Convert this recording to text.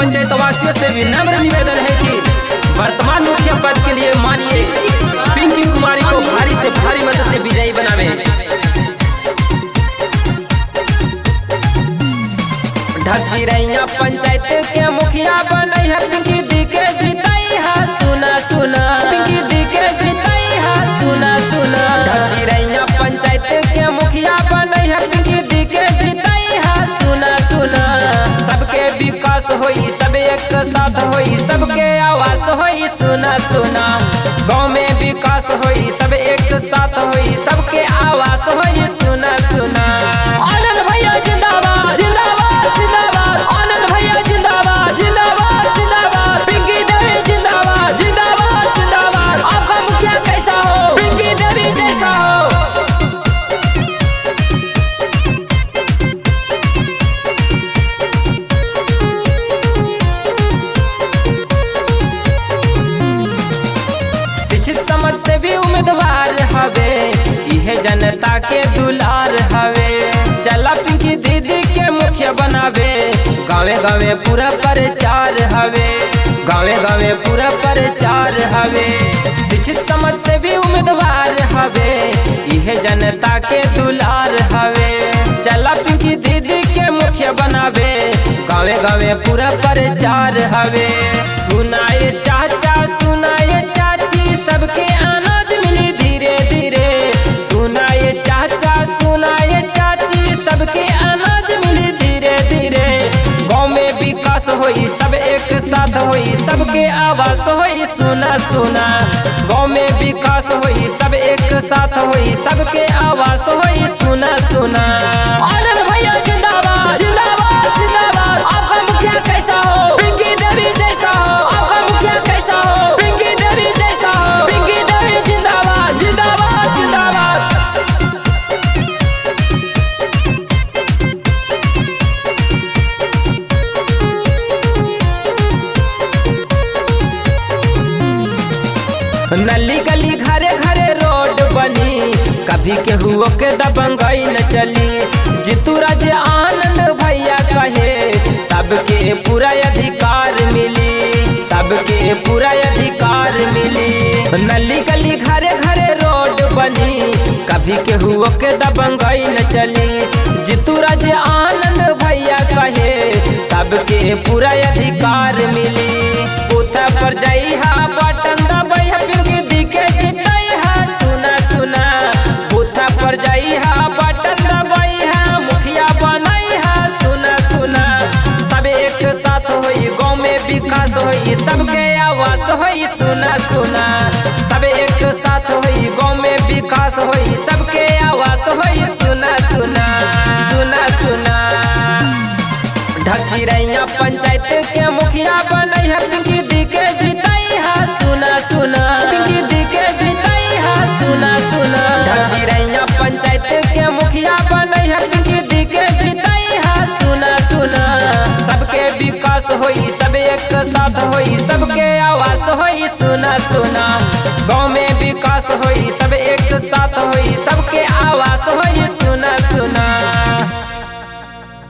पंचायत वासियों से विनम्र निवेदन है कि वर्तमान मुखिया पद के लिए मानिए पिंकी कुमारी को भारी से भारी मत से विजयी बनावे। ढचिरैया पंचायत के मुखिया बने है पिंकी दी के जीताई है सुना सुना, पिंकी दी के जीताई है सुना सुना। ढचिरैया पंचायत के मुखिया बने है पिंकी दी के जीताई है सुना सुना। सबके विकास होई सब एक साथ होई सबके आवास होई सुना सुना। गाँव में विकास होई सब एक साथ होई सबके आवास होई सुना सुना। आनंद भैया जिंदाबाद जिंदाबाद जिंदाबाद, आनंद भैया जिंदाबाद जिंदाबाद जिंदाबाद, पिंकी देवी जिंदाबाद जिंदाबाद जिंदाबाद। आपका मुखिया कैसा हो पिंकी देवी जैसा हो। समझ से भी उम्मीदवार हवे यह जनता के दुलार हवे। चला पिंकी दीदी के मुखिया बनावे गावे गावे पूरा प्रचार हवे, गावे गावे पूरा प्रचार हवे। शिक्षित समझ से भी उम्मीदवार हवे यह जनता के दुलार हवे। चला पिंकी दीदी के मुखिया बनावे गावे गावे पूरा प्रचार हवे। सुनाए चाचा सुनाए चाची सबके अनाज मिली धीरे धीरे। सुनाए चाचा सुनाए चाची सबके अनाज मिली धीरे धीरे। गाँव में विकास होई सब एक साथ होई सबके आवास होई सुना सुना। गाँव में विकास होई सब एक साथ होई सबके आवास होई सुना सुना। आनंद भैया जिंदाबाद जिंदाबाद जिंदाबाद। आपका मुखिया कैसा हो पिंकी देवी जैसा हो। आपका मुखिया कैसा हो पिंकी देवी जैसा हो। पिंकी देवी जिंदाबाद जिंदाबाद जिंदाबाद। नली गली घरे घरे रोड बनी कभी केहू के दबंगई न चली। जितू राज आनंद भैया कहे सबके पूरा अधिकार मिली, सबके पूरा अधिकार मिली। नली गली घरे घरे रोड बनी कभी केहू के दबंगई न चली। जितू राज आनंद भैया कहे सबके पूरा अधिकार मिली। बूथा पर जाई हा बटन दबाई हा पिंकी दी के जीताई हा सुना सुना। बूथा पर जाई हा बटन दबाई हा मुखिया बनाई हा सुना सुना। सब एक साथ होई गाँव में विकास होई सबके आवास होई सुना सुना। सब एक साथ होई गाँव में विकास होई सबके आवास होई सुना सुना सुना सुना। ढचिरैया पंचायत के मुखिया बने है पिंकी दी के जीताई है सुना सुना। पिंकी दी के जीताई है सुना सुना। ढचिरैया पंचायत के मुखिया बने है पिंकी दी के जीताई है सुना सुना। सबके विकास होई सब एक साथ होई सबके आवास होई सुना सुना।